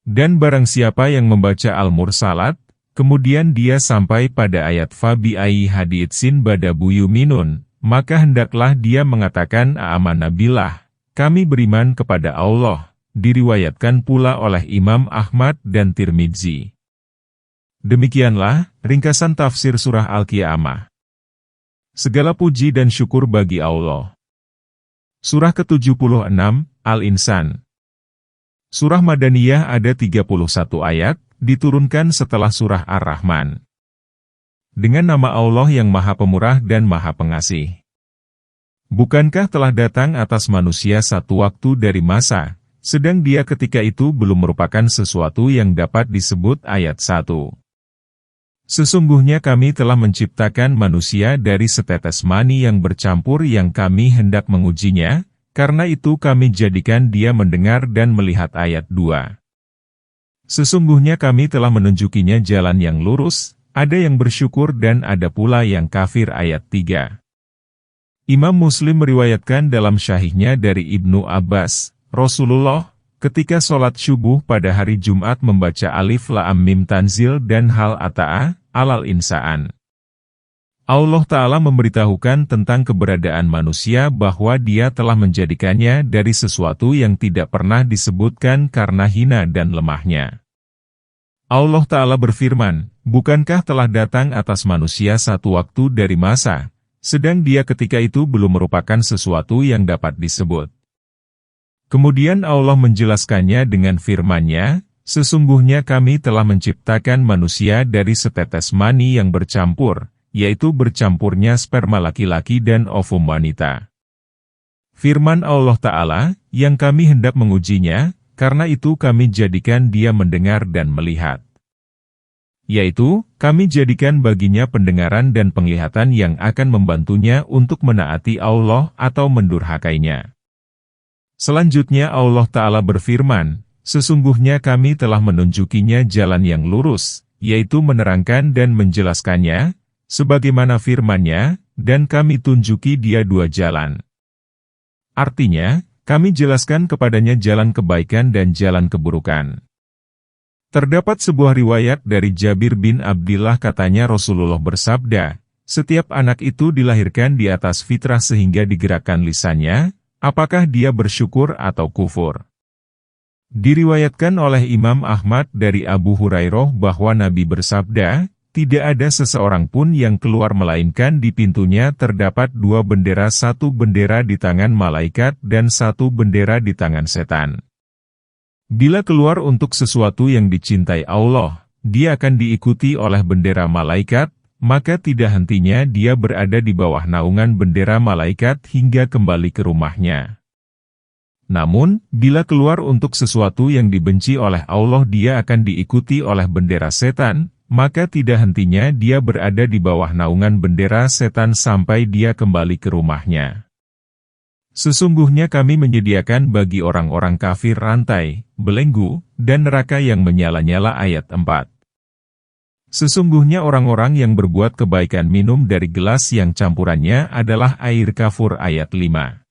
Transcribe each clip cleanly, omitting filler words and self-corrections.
Dan barang siapa yang membaca Al-Mursalat, kemudian dia sampai pada ayat Fabi ai haditsin badabu yuminun, maka hendaklah dia mengatakan amanna billah, kami beriman kepada Allah. Diriwayatkan pula oleh Imam Ahmad dan Tirmidzi. Demikianlah ringkasan tafsir surah Al-Qiyamah. Segala puji dan syukur bagi Allah. Surah ke-76, Al-Insan. Surah Madaniyah ada 31 ayat, diturunkan setelah surah Ar-Rahman. Dengan nama Allah yang Maha Pemurah dan Maha Pengasih. Bukankah telah datang atas manusia satu waktu dari masa, sedang dia ketika itu belum merupakan sesuatu yang dapat disebut ayat 1. Sesungguhnya kami telah menciptakan manusia dari setetes mani yang bercampur yang kami hendak mengujinya, karena itu kami jadikan dia mendengar dan melihat ayat 2. Sesungguhnya kami telah menunjukinya jalan yang lurus, ada yang bersyukur dan ada pula yang kafir ayat 3. Imam Muslim meriwayatkan dalam syahihnya dari Ibnu Abbas, Rasulullah, ketika sholat syubuh pada hari Jumat membaca Alif Lam Mim Tanzil dan Hal Ata'a, Alal Insaan. Allah Ta'ala memberitahukan tentang keberadaan manusia bahwa dia telah menjadikannya dari sesuatu yang tidak pernah disebutkan karena hina dan lemahnya. Allah Ta'ala berfirman, bukankah telah datang atas manusia satu waktu dari masa, sedang dia ketika itu belum merupakan sesuatu yang dapat disebut. Kemudian Allah menjelaskannya dengan firman-Nya, sesungguhnya kami telah menciptakan manusia dari setetes mani yang bercampur, yaitu bercampurnya sperma laki-laki dan ovum wanita. Firman Allah Ta'ala, yang kami hendak mengujinya, karena itu kami jadikan dia mendengar dan melihat. Yaitu, kami jadikan baginya pendengaran dan penglihatan yang akan membantunya untuk menaati Allah atau mendurhakainya. Selanjutnya Allah Ta'ala berfirman, sesungguhnya kami telah menunjukinya jalan yang lurus, yaitu menerangkan dan menjelaskannya, sebagaimana firman-Nya, dan kami tunjuki dia dua jalan. Artinya, kami jelaskan kepadanya jalan kebaikan dan jalan keburukan. Terdapat sebuah riwayat dari Jabir bin Abdillah katanya Rasulullah bersabda, setiap anak itu dilahirkan di atas fitrah sehingga digerakkan lisannya, apakah dia bersyukur atau kufur? Diriwayatkan oleh Imam Ahmad dari Abu Hurairah bahwa Nabi bersabda, tidak ada seseorang pun yang keluar melainkan di pintunya terdapat dua bendera, satu bendera di tangan malaikat dan satu bendera di tangan setan. Bila keluar untuk sesuatu yang dicintai Allah, dia akan diikuti oleh bendera malaikat, maka tidak hentinya dia berada di bawah naungan bendera malaikat hingga kembali ke rumahnya. Namun, bila keluar untuk sesuatu yang dibenci oleh Allah dia akan diikuti oleh bendera setan, maka tidak hentinya dia berada di bawah naungan bendera setan sampai dia kembali ke rumahnya. Sesungguhnya kami menyediakan bagi orang-orang kafir rantai, belenggu, dan neraka yang menyala-nyala ayat 4. Sesungguhnya orang-orang yang berbuat kebaikan minum dari gelas yang campurannya adalah air kafur ayat 5.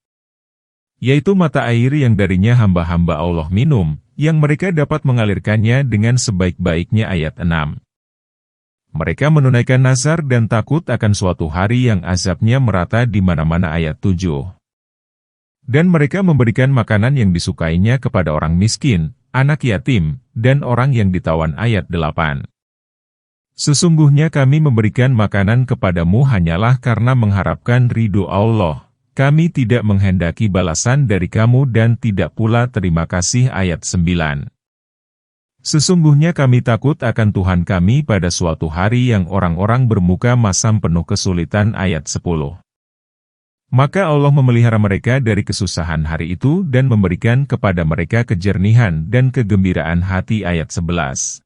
Yaitu mata air yang darinya hamba-hamba Allah minum, yang mereka dapat mengalirkannya dengan sebaik-baiknya ayat 6. Mereka menunaikan nazar dan takut akan suatu hari yang azabnya merata di mana-mana ayat 7. Dan mereka memberikan makanan yang disukainya kepada orang miskin, anak yatim, dan orang yang ditawan ayat 8. Sesungguhnya kami memberikan makanan kepadamu hanyalah karena mengharapkan ridho Allah. Kami tidak menghendaki balasan dari kamu dan tidak pula terima kasih ayat 9. Sesungguhnya kami takut akan Tuhan kami pada suatu hari yang orang-orang bermuka masam penuh kesulitan ayat 10. Maka Allah memelihara mereka dari kesusahan hari itu dan memberikan kepada mereka kejernihan dan kegembiraan hati ayat 11.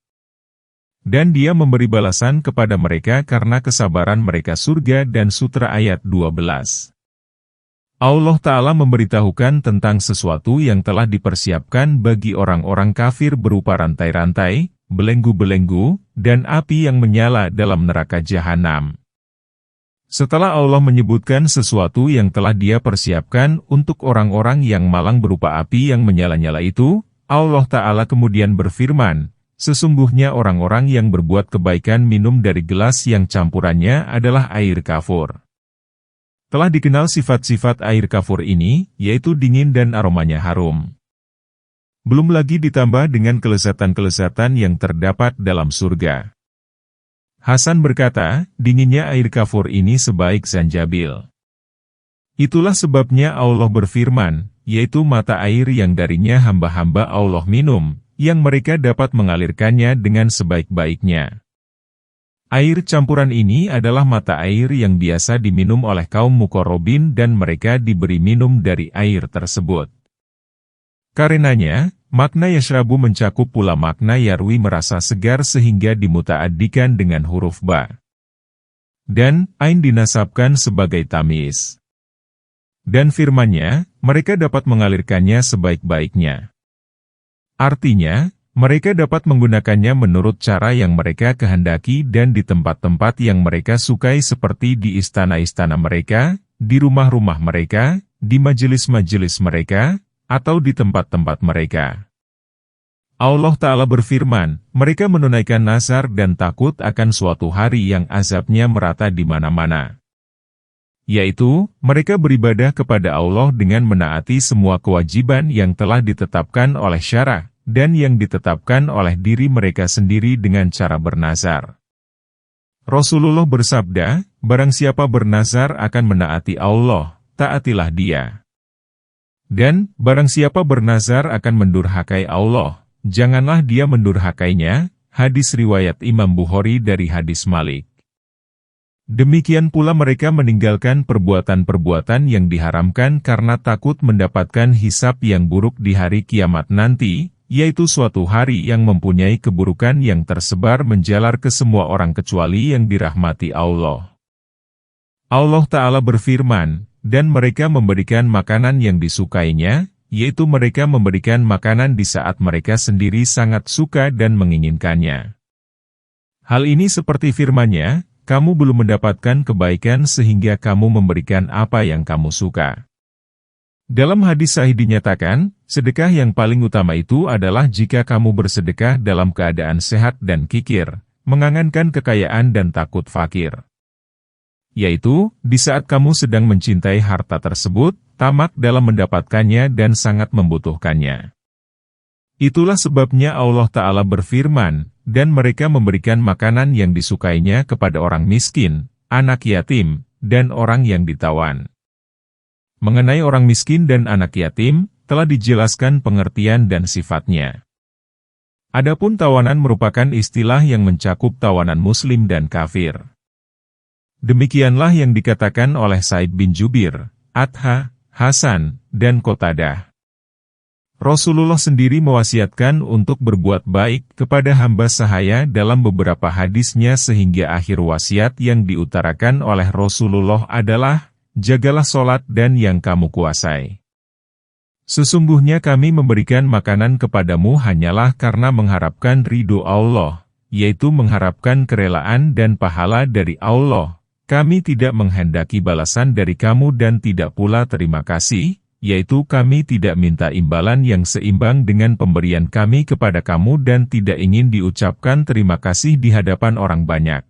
Dan Dia memberi balasan kepada mereka karena kesabaran mereka surga dan sutra ayat 12. Allah Ta'ala memberitahukan tentang sesuatu yang telah dipersiapkan bagi orang-orang kafir berupa rantai-rantai, belenggu-belenggu, dan api yang menyala dalam neraka jahanam. Setelah Allah menyebutkan sesuatu yang telah Dia persiapkan untuk orang-orang yang malang berupa api yang menyala-nyala itu, Allah Ta'ala kemudian berfirman, sesungguhnya orang-orang yang berbuat kebaikan minum dari gelas yang campurannya adalah air kafur. Telah dikenal sifat-sifat air kafur ini, yaitu dingin dan aromanya harum. Belum lagi ditambah dengan kelezatan-kelezatan yang terdapat dalam surga. Hasan berkata, dinginnya air kafur ini sebaik zanjabil. Itulah sebabnya Allah berfirman, yaitu mata air yang darinya hamba-hamba Allah minum, yang mereka dapat mengalirkannya dengan sebaik-baiknya. Air campuran ini adalah mata air yang biasa diminum oleh kaum muqarrabin dan mereka diberi minum dari air tersebut. Karenanya, makna yashrabu mencakup pula makna yarwi merasa segar sehingga dimuta'addikan dengan huruf ba. Dan, ain dinasabkan sebagai tamis. Dan firman-Nya, mereka dapat mengalirkannya sebaik-baiknya. Artinya, mereka dapat menggunakannya menurut cara yang mereka kehendaki dan di tempat-tempat yang mereka sukai seperti di istana-istana mereka, di rumah-rumah mereka, di majelis-majelis mereka, atau di tempat-tempat mereka. Allah Ta'ala berfirman, mereka menunaikan nazar dan takut akan suatu hari yang azabnya merata di mana-mana. Yaitu, mereka beribadah kepada Allah dengan menaati semua kewajiban yang telah ditetapkan oleh syara, dan yang ditetapkan oleh diri mereka sendiri dengan cara bernazar. Rasulullah bersabda, barang siapa bernazar akan menaati Allah, taatilah dia. Dan, barang siapa bernazar akan mendurhakai Allah, janganlah dia mendurhakainya, hadis riwayat Imam Bukhari dari hadis Malik. Demikian pula mereka meninggalkan perbuatan-perbuatan yang diharamkan karena takut mendapatkan hisab yang buruk di hari kiamat nanti, yaitu suatu hari yang mempunyai keburukan yang tersebar menjalar ke semua orang kecuali yang dirahmati Allah. Allah Ta'ala berfirman, dan mereka memberikan makanan yang disukainya, yaitu mereka memberikan makanan di saat mereka sendiri sangat suka dan menginginkannya. Hal ini seperti firman-Nya, kamu belum mendapatkan kebaikan sehingga kamu memberikan apa yang kamu suka. Dalam hadis sahih dinyatakan, sedekah yang paling utama itu adalah jika kamu bersedekah dalam keadaan sehat dan kikir, mengangankan kekayaan dan takut fakir. Yaitu, di saat kamu sedang mencintai harta tersebut, tamak dalam mendapatkannya dan sangat membutuhkannya. Itulah sebabnya Allah Ta'ala berfirman, dan mereka memberikan makanan yang disukainya kepada orang miskin, anak yatim, dan orang yang ditawan. Mengenai orang miskin dan anak yatim, telah dijelaskan pengertian dan sifatnya. Adapun tawanan merupakan istilah yang mencakup tawanan muslim dan kafir. Demikianlah yang dikatakan oleh Said bin Jubir, Atha, Hasan, dan Qatadah. Rasulullah sendiri mewasiatkan untuk berbuat baik kepada hamba sahaya dalam beberapa hadisnya sehingga akhir wasiat yang diutarakan oleh Rasulullah adalah, jagalah sholat dan yang kamu kuasai. Sesungguhnya kami memberikan makanan kepadamu hanyalah karena mengharapkan ridho Allah, yaitu mengharapkan kerelaan dan pahala dari Allah. Kami tidak menghendaki balasan dari kamu dan tidak pula terima kasih, yaitu kami tidak minta imbalan yang seimbang dengan pemberian kami kepada kamu dan tidak ingin diucapkan terima kasih di hadapan orang banyak.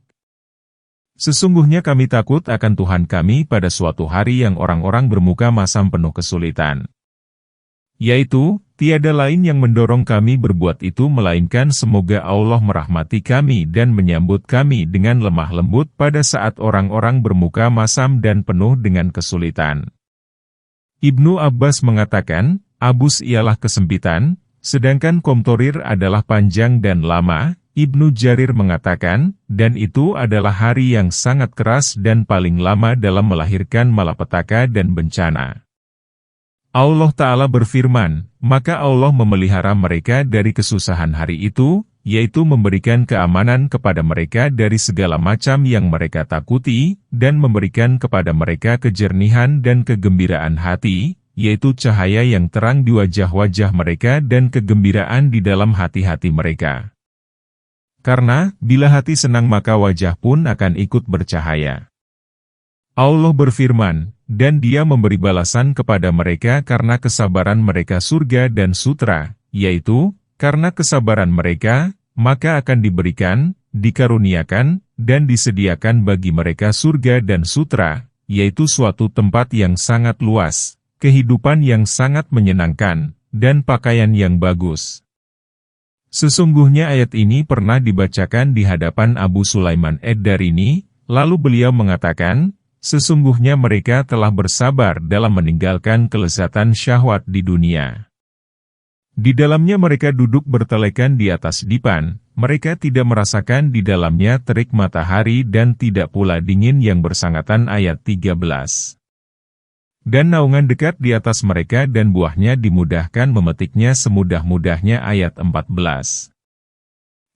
Sesungguhnya kami takut akan Tuhan kami pada suatu hari yang orang-orang bermuka masam penuh kesulitan. Yaitu, tiada lain yang mendorong kami berbuat itu melainkan semoga Allah merahmati kami dan menyambut kami dengan lemah lembut pada saat orang-orang bermuka masam dan penuh dengan kesulitan. Ibnu Abbas mengatakan, abus ialah kesempitan, sedangkan komtorir adalah panjang dan lama. Ibnu Jarir mengatakan, dan itu adalah hari yang sangat keras dan paling lama dalam melahirkan malapetaka dan bencana. Allah Ta'ala berfirman, maka Allah memelihara mereka dari kesusahan hari itu, yaitu memberikan keamanan kepada mereka dari segala macam yang mereka takuti, dan memberikan kepada mereka kejernihan dan kegembiraan hati, yaitu cahaya yang terang di wajah-wajah mereka dan kegembiraan di dalam hati-hati mereka. Karena, bila hati senang maka wajah pun akan ikut bercahaya. Allah berfirman, dan Dia memberi balasan kepada mereka karena kesabaran mereka surga dan sutra, yaitu, karena kesabaran mereka, maka akan diberikan, dikaruniakan, dan disediakan bagi mereka surga dan sutra, yaitu suatu tempat yang sangat luas, kehidupan yang sangat menyenangkan, dan pakaian yang bagus. Sesungguhnya ayat ini pernah dibacakan di hadapan Abu Sulaiman Ad-Darini, lalu beliau mengatakan, sesungguhnya mereka telah bersabar dalam meninggalkan kelezatan syahwat di dunia. Di dalamnya mereka duduk bertelekan di atas dipan, mereka tidak merasakan di dalamnya terik matahari dan tidak pula dingin yang bersangatan ayat 13. Dan naungan dekat di atas mereka dan buahnya dimudahkan memetiknya semudah-mudahnya ayat 14.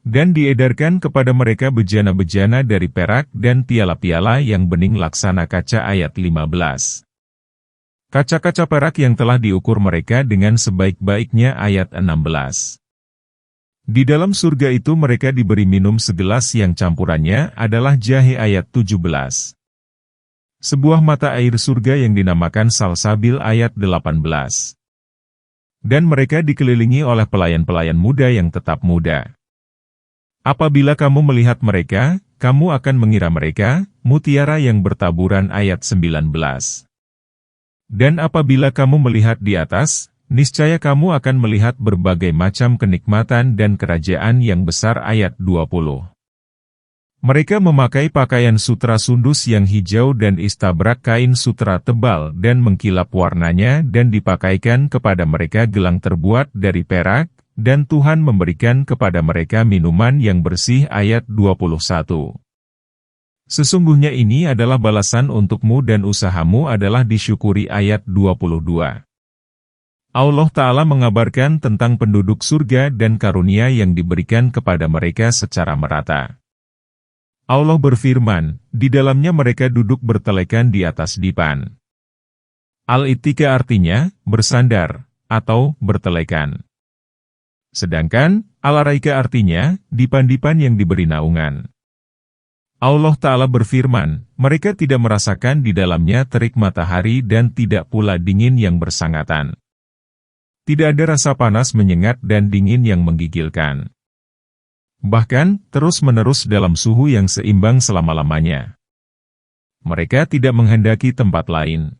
Dan diedarkan kepada mereka bejana-bejana dari perak dan piala-piala yang bening laksana kaca ayat 15. Kaca-kaca perak yang telah diukur mereka dengan sebaik-baiknya ayat 16. Di dalam surga itu mereka diberi minum segelas yang campurannya adalah jahe ayat 17. Sebuah mata air surga yang dinamakan salsabil ayat 18. Dan mereka dikelilingi oleh pelayan-pelayan muda yang tetap muda. Apabila kamu melihat mereka, kamu akan mengira mereka mutiara yang bertaburan ayat 19. Dan apabila kamu melihat di atas, niscaya kamu akan melihat berbagai macam kenikmatan dan kerajaan yang besar ayat 20. Mereka memakai pakaian sutra sundus yang hijau dan istabrak kain sutra tebal dan mengkilap warnanya dan dipakaikan kepada mereka gelang terbuat dari perak, dan Tuhan memberikan kepada mereka minuman yang bersih ayat 21. Sesungguhnya ini adalah balasan untukmu dan usahamu adalah disyukuri ayat 22. Allah Ta'ala mengabarkan tentang penduduk surga dan karunia yang diberikan kepada mereka secara merata. Allah berfirman, di dalamnya mereka duduk bertelekan di atas dipan. Al-Ittika artinya, bersandar, atau bertelekan. Sedangkan, Al-Araika artinya, dipan-dipan yang diberi naungan. Allah Ta'ala berfirman, mereka tidak merasakan di dalamnya terik matahari dan tidak pula dingin yang bersangatan. Tidak ada rasa panas menyengat dan dingin yang menggigilkan. Bahkan, terus-menerus dalam suhu yang seimbang selama-lamanya. Mereka tidak menghendaki tempat lain.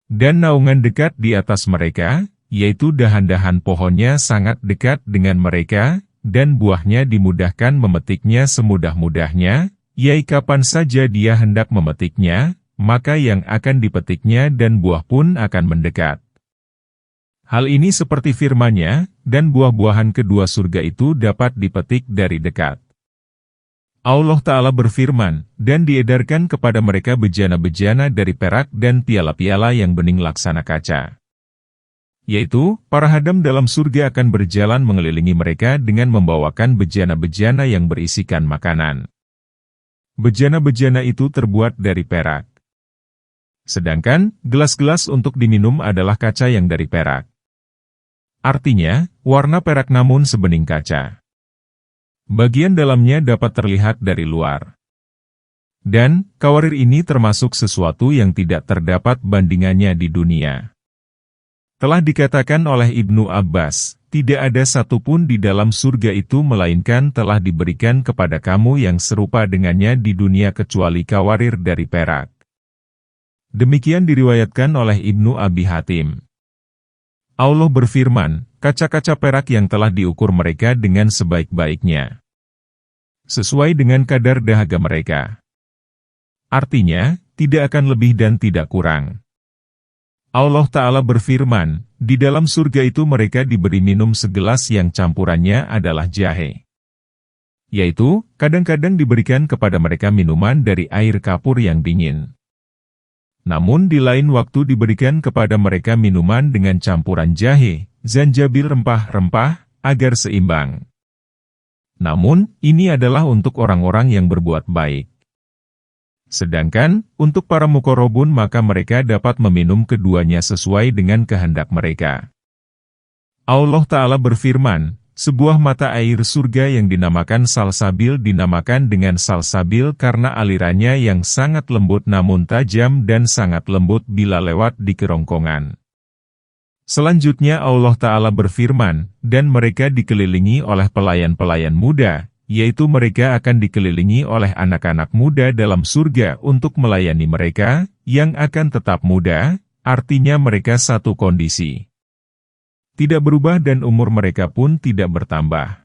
Dan naungan dekat di atas mereka, yaitu dahan-dahan pohonnya sangat dekat dengan mereka, dan buahnya dimudahkan memetiknya semudah-mudahnya, yaitu kapan saja dia hendak memetiknya, maka yang akan dipetiknya dan buah pun akan mendekat. Hal ini seperti firman-Nya, dan buah-buahan kedua surga itu dapat dipetik dari dekat. Allah Ta'ala berfirman, dan diedarkan kepada mereka bejana-bejana dari perak dan piala-piala yang bening laksana kaca. Yaitu, para hadam dalam surga akan berjalan mengelilingi mereka dengan membawakan bejana-bejana yang berisikan makanan. Bejana-bejana itu terbuat dari perak. Sedangkan, gelas-gelas untuk diminum adalah kaca yang dari perak. Artinya, warna perak namun sebening kaca. Bagian dalamnya dapat terlihat dari luar. Dan, kawarir ini termasuk sesuatu yang tidak terdapat bandingannya di dunia. Telah dikatakan oleh Ibnu Abbas, tidak ada satupun di dalam surga itu melainkan telah diberikan kepada kamu yang serupa dengannya di dunia kecuali kawarir dari perak. Demikian diriwayatkan oleh Ibnu Abi Hatim. Allah berfirman, kaca-kaca perak yang telah diukur mereka dengan sebaik-baiknya. Sesuai dengan kadar dahaga mereka. Artinya, tidak akan lebih dan tidak kurang. Allah Ta'ala berfirman, di dalam surga itu mereka diberi minum segelas yang campurannya adalah jahe. Yaitu, kadang-kadang diberikan kepada mereka minuman dari air kapur yang dingin. Namun di lain waktu diberikan kepada mereka minuman dengan campuran jahe, zanjabil rempah-rempah, agar seimbang. Namun, ini adalah untuk orang-orang yang berbuat baik. Sedangkan, untuk para muqarrabun maka mereka dapat meminum keduanya sesuai dengan kehendak mereka. Allah Ta'ala berfirman, sebuah mata air surga yang dinamakan salsabil dinamakan dengan salsabil karena alirannya yang sangat lembut namun tajam dan sangat lembut bila lewat di kerongkongan. Selanjutnya Allah Ta'ala berfirman, dan mereka dikelilingi oleh pelayan-pelayan muda, yaitu mereka akan dikelilingi oleh anak-anak muda dalam surga untuk melayani mereka, yang akan tetap muda, artinya mereka satu kondisi. Tidak berubah dan umur mereka pun tidak bertambah.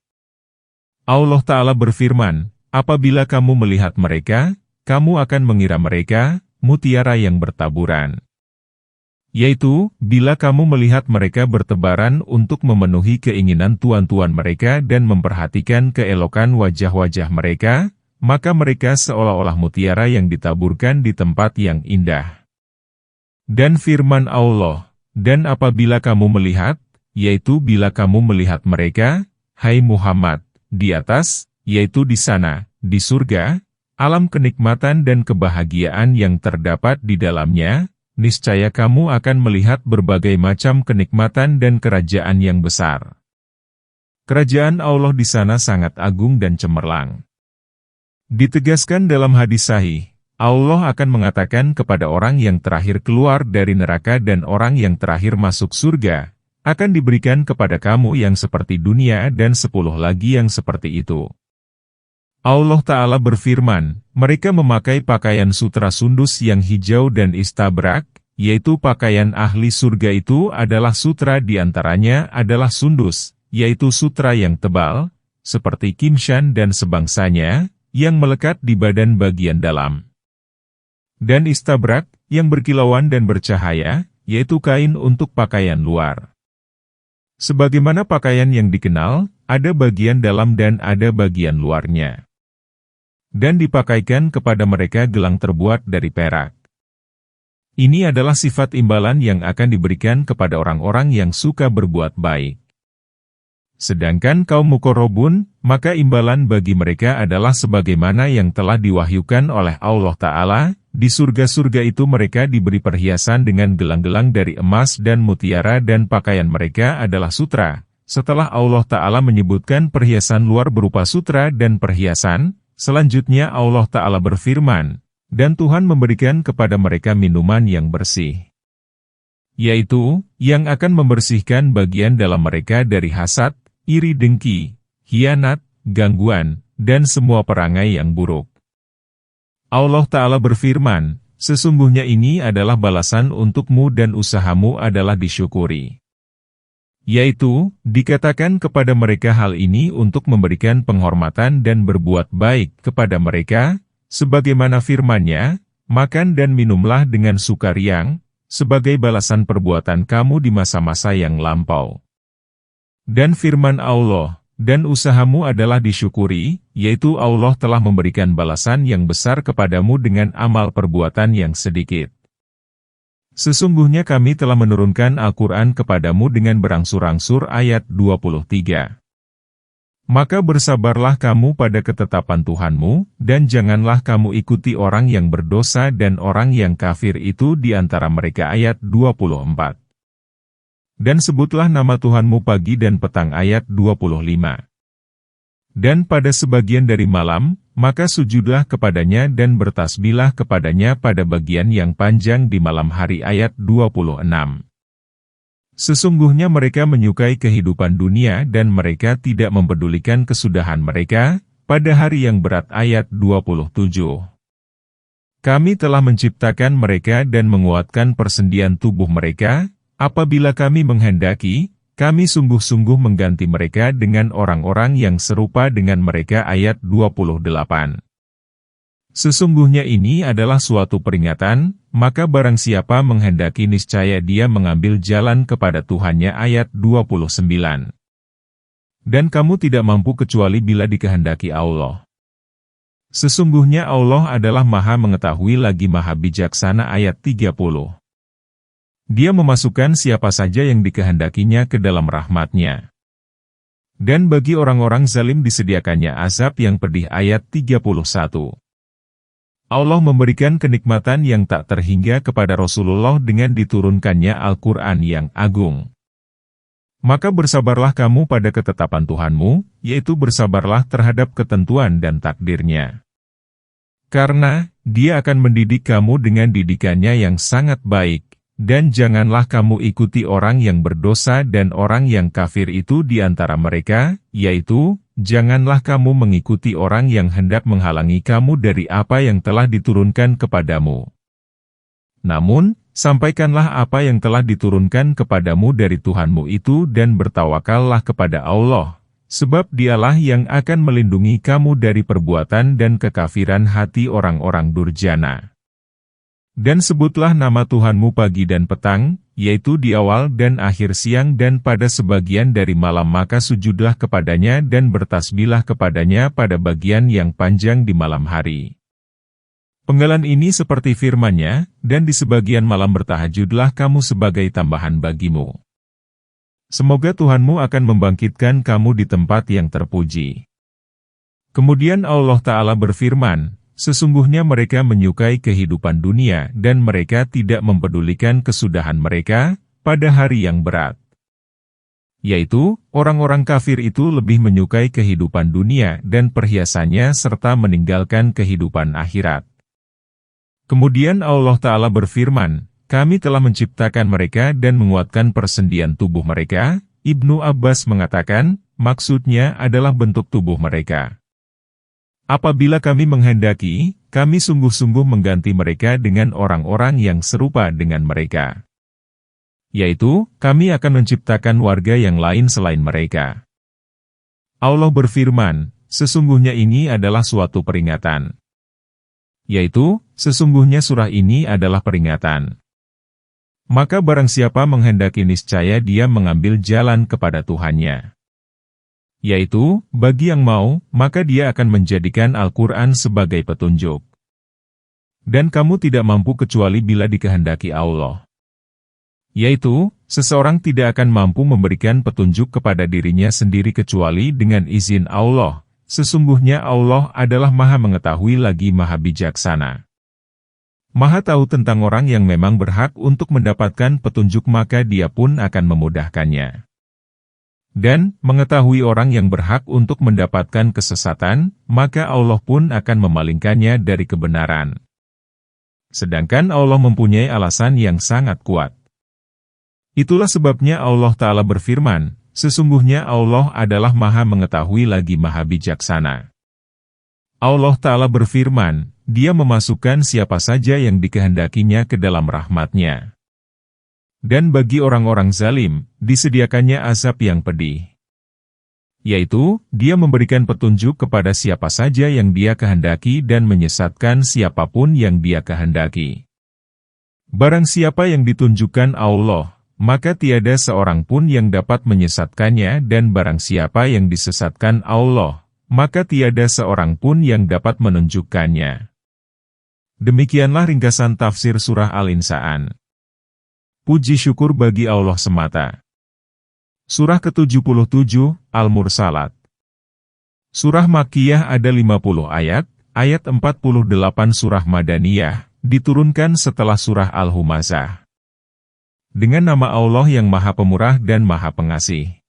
Allah Ta'ala berfirman, apabila kamu melihat mereka, kamu akan mengira mereka mutiara yang bertaburan. Yaitu, bila kamu melihat mereka bertebaran untuk memenuhi keinginan tuan-tuan mereka dan memperhatikan keelokan wajah-wajah mereka, maka mereka seolah-olah mutiara yang ditaburkan di tempat yang indah. Dan firman Allah, dan apabila kamu melihat, yaitu bila kamu melihat mereka, hai Muhammad, di atas, yaitu di sana, di surga, alam kenikmatan dan kebahagiaan yang terdapat di dalamnya, niscaya kamu akan melihat berbagai macam kenikmatan dan kerajaan yang besar. Kerajaan Allah di sana sangat agung dan cemerlang. Ditegaskan dalam hadis sahih, Allah akan mengatakan kepada orang yang terakhir keluar dari neraka dan orang yang terakhir masuk surga, akan diberikan kepada kamu yang seperti dunia dan 10 lagi yang seperti itu. Allah Ta'ala berfirman, mereka memakai pakaian sutra sundus yang hijau dan istabrak, yaitu pakaian ahli surga itu adalah sutra diantaranya adalah sundus, yaitu sutra yang tebal, seperti kimshan dan sebangsanya, yang melekat di badan bagian dalam. Dan istabrak, yang berkilauan dan bercahaya, yaitu kain untuk pakaian luar. Sebagaimana pakaian yang dikenal, ada bagian dalam dan ada bagian luarnya. Dan dipakaikan kepada mereka gelang terbuat dari perak. Ini adalah sifat imbalan yang akan diberikan kepada orang-orang yang suka berbuat baik. Sedangkan kaum muqarrabun, maka imbalan bagi mereka adalah sebagaimana yang telah diwahyukan oleh Allah Ta'ala, di surga-surga itu mereka diberi perhiasan dengan gelang-gelang dari emas dan mutiara dan pakaian mereka adalah sutra. Setelah Allah Ta'ala menyebutkan perhiasan luar berupa sutra dan perhiasan, selanjutnya Allah Ta'ala berfirman, dan Tuhan memberikan kepada mereka minuman yang bersih. Yaitu, yang akan membersihkan bagian dalam mereka dari hasad, iri dengki, khianat, gangguan, dan semua perangai yang buruk. Allah Ta'ala berfirman, sesungguhnya ini adalah balasan untukmu dan usahamu adalah disyukuri. Yaitu, dikatakan kepada mereka hal ini untuk memberikan penghormatan dan berbuat baik kepada mereka, sebagaimana firman-Nya, makan dan minumlah dengan sukariang, sebagai balasan perbuatan kamu di masa-masa yang lampau. Dan firman Allah, dan usahamu adalah disyukuri, yaitu Allah telah memberikan balasan yang besar kepadamu dengan amal perbuatan yang sedikit. Sesungguhnya kami telah menurunkan Al-Quran kepadamu dengan berangsur-angsur ayat 23. Maka bersabarlah kamu pada ketetapan Tuhanmu, dan janganlah kamu ikuti orang yang berdosa dan orang yang kafir itu di antara mereka ayat 24. Dan sebutlah nama Tuhanmu pagi dan petang ayat 25. Dan pada sebagian dari malam, maka sujudlah kepadanya dan bertasbihlah kepadanya pada bagian yang panjang di malam hari ayat 26. Sesungguhnya mereka menyukai kehidupan dunia dan mereka tidak mempedulikan kesudahan mereka, pada hari yang berat ayat 27. Kami telah menciptakan mereka dan menguatkan persendian tubuh mereka, apabila kami menghendaki, kami sungguh-sungguh mengganti mereka dengan orang-orang yang serupa dengan mereka ayat 28. Sesungguhnya ini adalah suatu peringatan, maka barang siapa menghendaki niscaya dia mengambil jalan kepada Tuhannya ayat 29. Dan kamu tidak mampu kecuali bila dikehendaki Allah. Sesungguhnya Allah adalah Maha Mengetahui lagi Maha Bijaksana ayat 30. Dia memasukkan siapa saja yang dikehendakinya ke dalam rahmat-Nya. Dan bagi orang-orang zalim disediakannya azab yang pedih ayat 31. Allah memberikan kenikmatan yang tak terhingga kepada Rasulullah dengan diturunkannya Al-Quran yang agung. Maka bersabarlah kamu pada ketetapan Tuhanmu, yaitu bersabarlah terhadap ketentuan dan takdirnya. Karena, Dia akan mendidik kamu dengan didikannya yang sangat baik, dan janganlah kamu ikuti orang yang berdosa dan orang yang kafir itu di antara mereka, yaitu, janganlah kamu mengikuti orang yang hendak menghalangi kamu dari apa yang telah diturunkan kepadamu. Namun, sampaikanlah apa yang telah diturunkan kepadamu dari Tuhanmu itu dan bertawakallah kepada Allah, sebab Dialah yang akan melindungi kamu dari perbuatan dan kekafiran hati orang-orang durjana. Dan sebutlah nama Tuhanmu pagi dan petang, yaitu di awal dan akhir siang dan pada sebagian dari malam, maka sujudlah kepadanya dan bertasbihlah kepadanya pada bagian yang panjang di malam hari. Penggalan ini seperti firman-Nya, dan di sebagian malam bertahajudlah kamu sebagai tambahan bagimu. Semoga Tuhanmu akan membangkitkan kamu di tempat yang terpuji. Kemudian Allah Ta'ala berfirman, sesungguhnya mereka menyukai kehidupan dunia dan mereka tidak mempedulikan kesudahan mereka pada hari yang berat. Yaitu, orang-orang kafir itu lebih menyukai kehidupan dunia dan perhiasannya serta meninggalkan kehidupan akhirat. Kemudian Allah Ta'ala berfirman, kami telah menciptakan mereka dan menguatkan persendian tubuh mereka. Ibnu Abbas mengatakan, maksudnya adalah bentuk tubuh mereka. Apabila kami menghendaki, kami sungguh-sungguh mengganti mereka dengan orang-orang yang serupa dengan mereka. Yaitu, kami akan menciptakan warga yang lain selain mereka. Allah berfirman, sesungguhnya ini adalah suatu peringatan. Yaitu, sesungguhnya surah ini adalah peringatan. Maka barang siapa menghendaki niscaya dia mengambil jalan kepada Tuhannya. Yaitu, bagi yang mau, maka dia akan menjadikan Al-Quran sebagai petunjuk. Dan kamu tidak mampu kecuali bila dikehendaki Allah. Yaitu, seseorang tidak akan mampu memberikan petunjuk kepada dirinya sendiri kecuali dengan izin Allah. Sesungguhnya Allah adalah Maha Mengetahui lagi Maha Bijaksana. Maha tahu tentang orang yang memang berhak untuk mendapatkan petunjuk, maka dia pun akan memudahkannya. Dan, mengetahui orang yang berhak untuk mendapatkan kesesatan, maka Allah pun akan memalingkannya dari kebenaran. Sedangkan Allah mempunyai alasan yang sangat kuat. Itulah sebabnya Allah Ta'ala berfirman, sesungguhnya Allah adalah Maha Mengetahui lagi Maha Bijaksana. Allah Ta'ala berfirman, Dia memasukkan siapa saja yang dikehendakinya ke dalam rahmat-Nya. Dan bagi orang-orang zalim, disediakannya azab yang pedih. Yaitu, dia memberikan petunjuk kepada siapa saja yang dia kehendaki dan menyesatkan siapapun yang dia kehendaki. Barang siapa yang ditunjukkan Allah, maka tiada seorang pun yang dapat menyesatkannya, dan barang siapa yang disesatkan Allah, maka tiada seorang pun yang dapat menunjukkannya. Demikianlah ringkasan tafsir surah Al-Insaan. Puji syukur bagi Allah semata. Surah ke-77, Al-Mursalat. Surah Makkiyah ada 50 ayat, ayat 48 surah Madaniyah, diturunkan setelah surah Al-Humazah. Dengan nama Allah yang Maha Pemurah dan Maha Pengasih.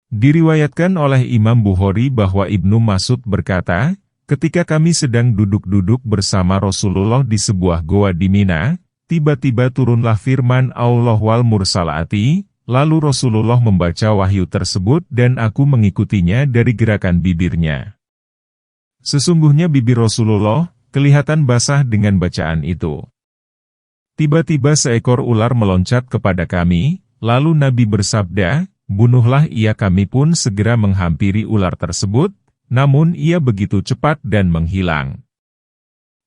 Diriwayatkan oleh Imam Bukhari bahwa Ibnu Mas'ud berkata, ketika kami sedang duduk-duduk bersama Rasulullah di sebuah goa di Mina, tiba-tiba turunlah firman Allah wal mursalati, lalu Rasulullah membaca wahyu tersebut dan aku mengikutinya dari gerakan bibirnya. Sesungguhnya bibir Rasulullah kelihatan basah dengan bacaan itu. Tiba-tiba seekor ular meloncat kepada kami, lalu Nabi bersabda, bunuhlah ia. Kami pun segera menghampiri ular tersebut, namun ia begitu cepat dan menghilang.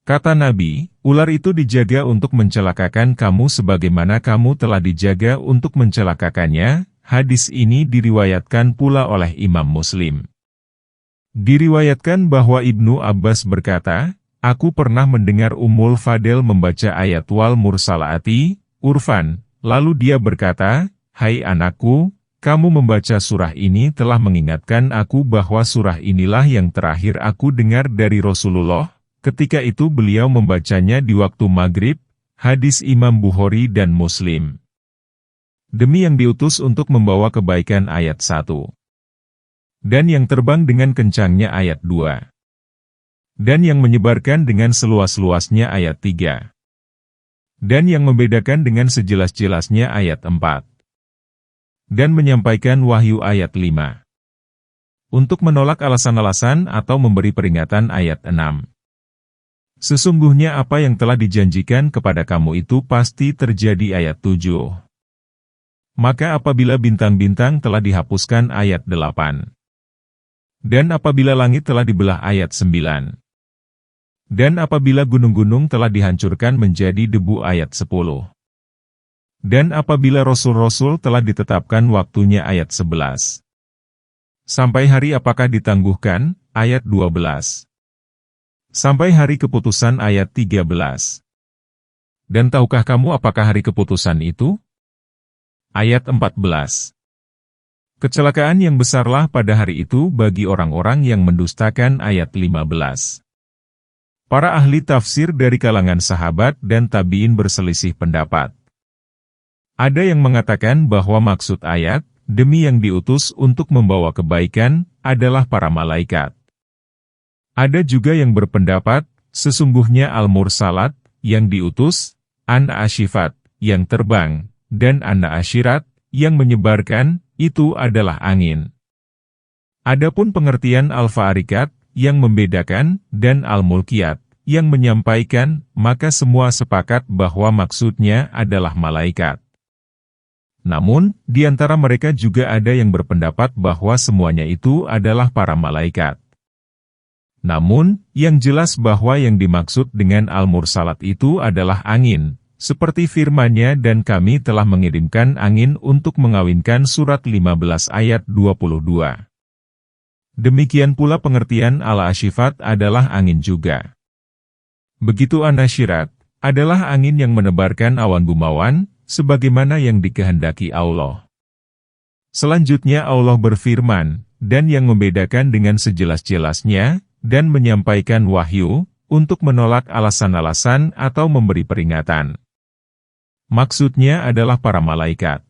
Kata Nabi, ular itu dijaga untuk mencelakakan kamu sebagaimana kamu telah dijaga untuk mencelakakannya. Hadis ini diriwayatkan pula oleh Imam Muslim. Diriwayatkan bahwa Ibnu Abbas berkata, aku pernah mendengar Ummul Fadl membaca ayat wal mursalati, urfan, lalu dia berkata, hai anakku, kamu membaca surah ini telah mengingatkan aku bahwa surah inilah yang terakhir aku dengar dari Rasulullah. Ketika itu beliau membacanya di waktu maghrib, hadis Imam Bukhari dan Muslim. Demi yang diutus untuk membawa kebaikan ayat 1. Dan yang terbang dengan kencangnya ayat 2. Dan yang menyebarkan dengan seluas-luasnya ayat 3. Dan yang membedakan dengan sejelas-jelasnya ayat 4. Dan menyampaikan wahyu ayat 5. Untuk menolak alasan-alasan atau memberi peringatan ayat 6. Sesungguhnya apa yang telah dijanjikan kepada kamu itu pasti terjadi ayat 7. Maka apabila bintang-bintang telah dihapuskan ayat 8. Dan apabila langit telah dibelah ayat 9. Dan apabila gunung-gunung telah dihancurkan menjadi debu ayat 10. Dan apabila rasul-rasul telah ditetapkan waktunya ayat 11. Sampai hari apakah ditangguhkan? Ayat 12. Sampai hari keputusan ayat 13. Dan tahukah kamu apakah hari keputusan itu? Ayat 14. Kecelakaan yang besarlah pada hari itu bagi orang-orang yang mendustakan ayat 15. Para ahli tafsir dari kalangan sahabat dan tabi'in berselisih pendapat. Ada yang mengatakan bahwa maksud ayat, demi yang diutus untuk membawa kebaikan, adalah para malaikat. Ada juga yang berpendapat, sesungguhnya Al-Mursalat, yang diutus, An-Ashifat, yang terbang, dan An-Ashirat, yang menyebarkan, itu adalah angin. Adapun pengertian Al-Fa'arikat, yang membedakan, dan Al-Mulkiyat, yang menyampaikan, maka semua sepakat bahwa maksudnya adalah malaikat. Namun, di antara mereka juga ada yang berpendapat bahwa semuanya itu adalah para malaikat. Namun, yang jelas bahwa yang dimaksud dengan Al-Mursalat itu adalah angin, seperti firman-Nya dan kami telah mengirimkan angin untuk mengawinkan surat 15 ayat 22. Demikian pula pengertian Al-Ashifat adalah angin juga. Begitu An-Nashirat, adalah angin yang menebarkan awan gumawan, sebagaimana yang dikehendaki Allah. Selanjutnya Allah berfirman, dan yang membedakan dengan sejelas-jelasnya, dan menyampaikan wahyu, untuk menolak alasan-alasan atau memberi peringatan. Maksudnya adalah para malaikat.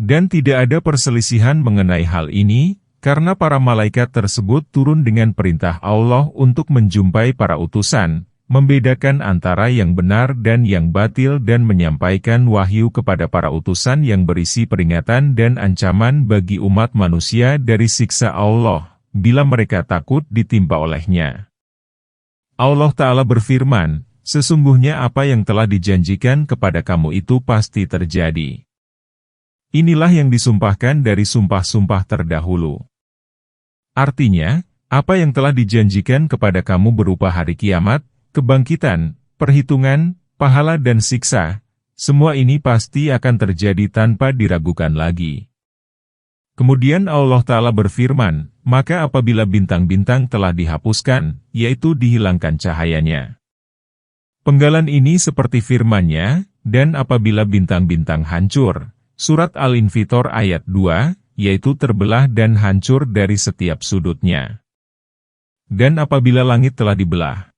Dan tidak ada perselisihan mengenai hal ini, karena para malaikat tersebut turun dengan perintah Allah untuk menjumpai para utusan, membedakan antara yang benar dan yang batil dan menyampaikan wahyu kepada para utusan yang berisi peringatan dan ancaman bagi umat manusia dari siksa Allah, bila mereka takut ditimpa olehnya. Allah Ta'ala berfirman, sesungguhnya apa yang telah dijanjikan kepada kamu itu pasti terjadi. Inilah yang disumpahkan dari sumpah-sumpah terdahulu. Artinya, apa yang telah dijanjikan kepada kamu berupa hari kiamat, kebangkitan, perhitungan, pahala dan siksa, semua ini pasti akan terjadi tanpa diragukan lagi. Kemudian Allah Ta'ala berfirman, maka apabila bintang-bintang telah dihapuskan, yaitu dihilangkan cahayanya. Penggalan ini seperti firman-Nya, dan apabila bintang-bintang hancur, surat Al-Infitor ayat 2, yaitu terbelah dan hancur dari setiap sudutnya. Dan apabila langit telah dibelah.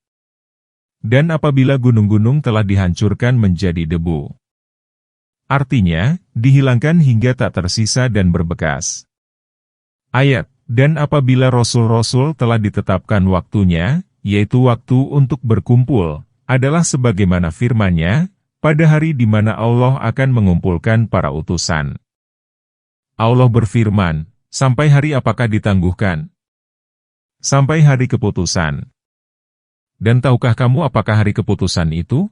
Dan apabila gunung-gunung telah dihancurkan menjadi debu. Artinya, dihilangkan hingga tak tersisa dan berbekas. Ayat, dan apabila rasul-rasul telah ditetapkan waktunya, yaitu waktu untuk berkumpul, adalah sebagaimana firman-Nya, pada hari di mana Allah akan mengumpulkan para utusan. Allah berfirman, sampai hari apakah ditangguhkan? Sampai hari keputusan. Dan tahukah kamu apakah hari keputusan itu?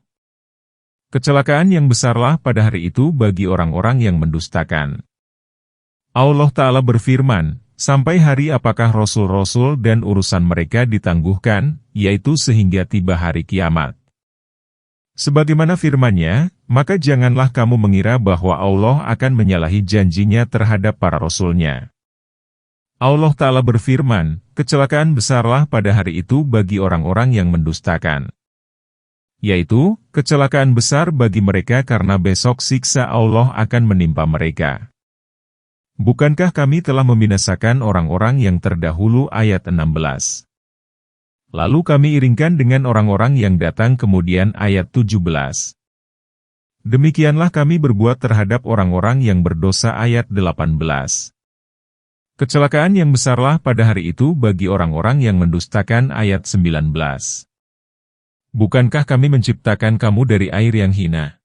Kecelakaan yang besarlah pada hari itu bagi orang-orang yang mendustakan. Allah Ta'ala berfirman, sampai hari apakah rasul-rasul dan urusan mereka ditangguhkan, yaitu sehingga tiba hari kiamat. Sebagaimana firman-Nya, maka janganlah kamu mengira bahwa Allah akan menyalahi janjinya terhadap para rasul-Nya. Allah Ta'ala berfirman, kecelakaan besarlah pada hari itu bagi orang-orang yang mendustakan. Yaitu, kecelakaan besar bagi mereka karena besok siksa Allah akan menimpa mereka. Bukankah kami telah membinasakan orang-orang yang terdahulu ayat 16. Lalu kami iringkan dengan orang-orang yang datang kemudian ayat 17. Demikianlah kami berbuat terhadap orang-orang yang berdosa ayat 18. Kecelakaan yang besarlah pada hari itu bagi orang-orang yang mendustakan ayat 19. Bukankah kami menciptakan kamu dari air yang hina?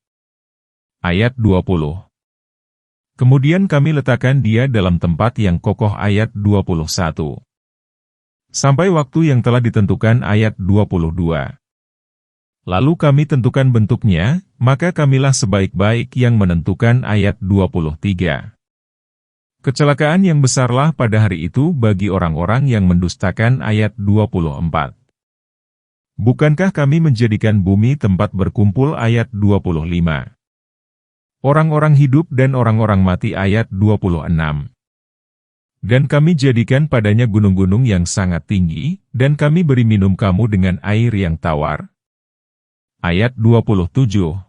Ayat 20. Kemudian kami letakkan dia dalam tempat yang kokoh ayat 21. Sampai waktu yang telah ditentukan ayat 22. Lalu kami tentukan bentuknya, maka kamilah sebaik-baik yang menentukan ayat 23. Kecelakaan yang besarlah pada hari itu bagi orang-orang yang mendustakan ayat 24. Bukankah kami menjadikan bumi tempat berkumpul ayat 25. Orang-orang hidup dan orang-orang mati ayat 26. Dan kami jadikan padanya gunung-gunung yang sangat tinggi, dan kami beri minum kamu dengan air yang tawar. Ayat 27.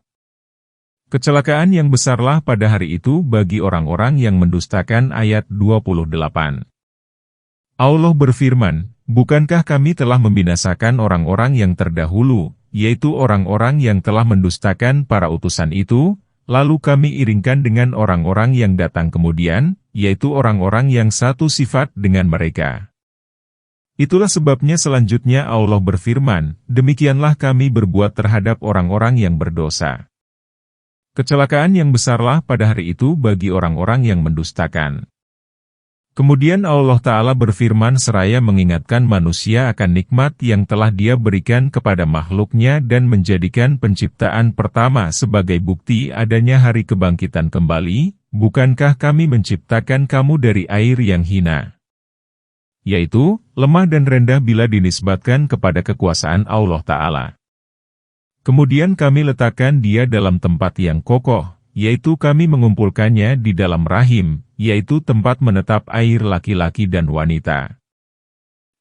Kecelakaan yang besarlah pada hari itu bagi orang-orang yang mendustakan ayat 28. Allah berfirman, bukankah kami telah membinasakan orang-orang yang terdahulu, yaitu orang-orang yang telah mendustakan para utusan itu, lalu kami iringkan dengan orang-orang yang datang kemudian, yaitu orang-orang yang satu sifat dengan mereka. Itulah sebabnya selanjutnya Allah berfirman, demikianlah kami berbuat terhadap orang-orang yang berdosa. Kecelakaan yang besarlah pada hari itu bagi orang-orang yang mendustakan. Kemudian Allah Ta'ala berfirman seraya mengingatkan manusia akan nikmat yang telah Dia berikan kepada makhluknya dan menjadikan penciptaan pertama sebagai bukti adanya hari kebangkitan kembali, bukankah kami menciptakan kamu dari air yang hina? Yaitu, lemah dan rendah bila dinisbatkan kepada kekuasaan Allah Ta'ala. Kemudian kami letakkan dia dalam tempat yang kokoh, yaitu kami mengumpulkannya di dalam rahim, yaitu tempat menetap air laki-laki dan wanita.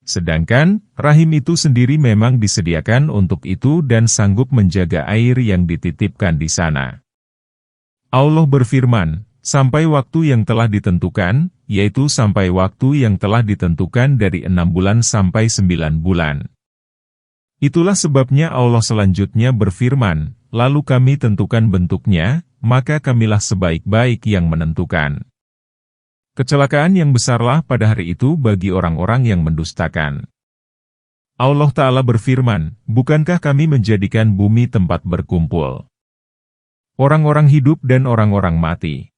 Sedangkan, rahim itu sendiri memang disediakan untuk itu dan sanggup menjaga air yang dititipkan di sana. Allah berfirman, sampai waktu yang telah ditentukan, yaitu sampai waktu yang telah ditentukan dari 6 bulan sampai 9 bulan. Itulah sebabnya Allah selanjutnya berfirman, lalu kami tentukan bentuknya, maka kamilah sebaik-baik yang menentukan. Kecelakaan yang besarlah pada hari itu bagi orang-orang yang mendustakan. Allah Ta'ala berfirman, bukankah kami menjadikan bumi tempat berkumpul orang-orang hidup dan orang-orang mati?